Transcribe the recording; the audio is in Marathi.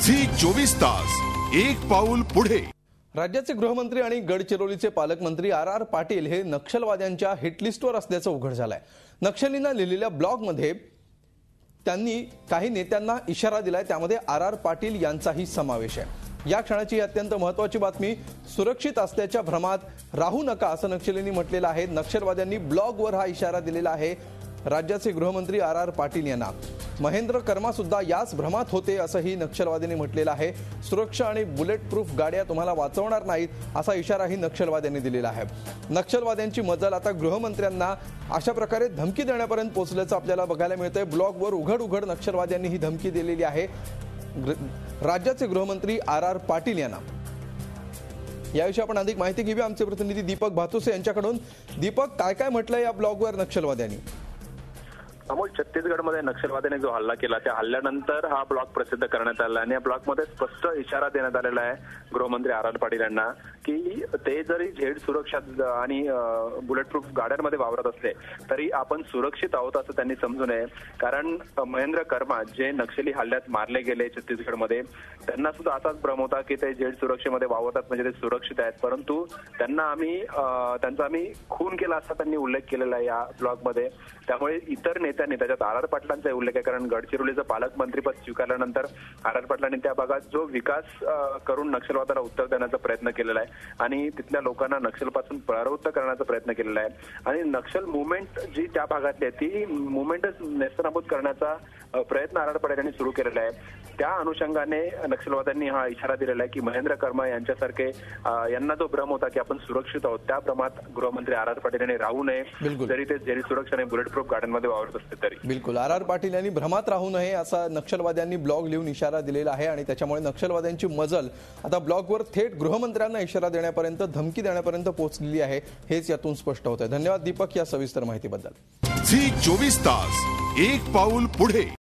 झी 24 तास एक पाऊल पुढे। राज्याचे गृहमंत्री आणि गडचिरोलीचे पालकमंत्री आर पाटील हे नक्षलवाद्यांच्या हिटलिस्टवर असल्याचं उघड झालंय। नक्षलींना लिहिलेल्या ब्लॉगमध्ये त्यांनी काही नेत्यांना इशारा दिलाय, त्यामध्ये आर पाटील यांचाही समावेश आहे। या क्षणाची अत्यंत महत्त्वाची बातमी, सुरक्षित असल्याच्या भ्रमात राहू नका असं नक्षलींनी म्हटलेलं आहे। नक्षलवाद्यांनी ब्लॉगवर हा इशारा दिलेला आहे राज्याचे गृहमंत्री आर पाटील यांना। महेंद्र कर्मा सुद्धा याच भ्रमात होते असंही नक्षलवाद्यांनी म्हटलेलं आहे। सुरक्षा आणि बुलेट प्रूफ गाड्या तुम्हाला वाचवणार नाहीत असा इशाराही नक्षलवाद्यांनी दिलेला आहे। नक्षलवाद्यांची मजल आता गृहमंत्र्यांना अशा प्रकारे धमकी देण्यापर्यंत पोहोचल्याचं आपल्याला बघायला मिळतंय। ब्लॉगवर उघड नक्षलवाद्यांनी ही धमकी दिलेली आहे राज्याचे गृहमंत्री आर पाटील यांना। याविषयी आपण अधिक माहिती घेऊया आमचे प्रतिनिधी दीपक भातुसे यांच्याकडून। दीपक, काय काय म्हटलंय या ब्लॉगवर नक्षलवाद्यांनी? अमोल, छत्तीसगडमध्ये नक्षलवाद्यांनी जो हल्ला केला त्या हल्ल्यानंतर हा ब्लॉग प्रसिद्ध करण्यात आला आणि या ब्लॉगमध्ये स्पष्ट इशारा देण्यात आलेला आहे गृहमंत्री आर पाटील यांना की ते जरी झेड सुरक्षा आणि बुलेट प्रूफ गाड्यांमध्ये वावरत असले तरी आपण सुरक्षित आहोत असं त्यांनी समजू नये। कारण महेंद्र कर्मा जे नक्षली हल्ल्यात मारले गेले छत्तीसगडमध्ये, त्यांना सुद्धा असाच भ्रम होता की ते झेड सुरक्षेमध्ये वावरतात म्हणजे ते सुरक्षित आहेत, परंतु त्यांना त्यांचा आम्ही खून केला असा त्यांनी उल्लेख केलेला आहे या ब्लॉगमध्ये। त्यामुळे इतर नेत्यांनी, त्याच्यात आर पाटलांचा उल्लेख आहे, कारण गडचिरोलीचं पालकमंत्रीपद स्वीकारल्यानंतर आर पाटलांनी त्या भागात जो विकास करून नक्षलवादाला उत्तर देण्याचा प्रयत्न केलेला आहे आणि तिथल्या लोकांना नक्षलपासून परावृत्त करण्याचा प्रयत्न केलेला आहे आणि नक्षल मुवमेंट जी त्या भागातली आहे ती मुवमेंटच नेस्तनाबूत करण्याचा प्रयत्न आर पाटील यांनी सुरू केलेला आहे। त्या अनुषंगाने नक्षलवाद्यांनी हा इशारा दिलेला आहे की महेंद्र कर्मा यांच्यासारखे यांना जो भ्रम होता की आपण सुरक्षित आहोत त्या भ्रमात गृहमंत्री आर पाटील यांनी राहू नये, जरी ते झेड सुरक्षा आणि बुलेट प्रूफ गाड्यांमध्ये वावरत असते तरी। बिलकुल, आर पाटील यांनी भ्रमात राहू नये असा नक्षलवाद्यांनी ब्लॉग लिहून इशारा दिलेला आहे आणि त्याच्यामुळे नक्षलवाद्यांची मजल आता ब्लॉगवर थेट गृहमंत्र्यांना इशारा देण्यापर्यंत, धमकी देण्यापर्यंत पोहोचलेली आहे, हेच यातून स्पष्ट होत आहे। धन्यवाद दीपक या सविस्तर माहितीबद्दल। झी 24 तास एक पाऊल पुढे।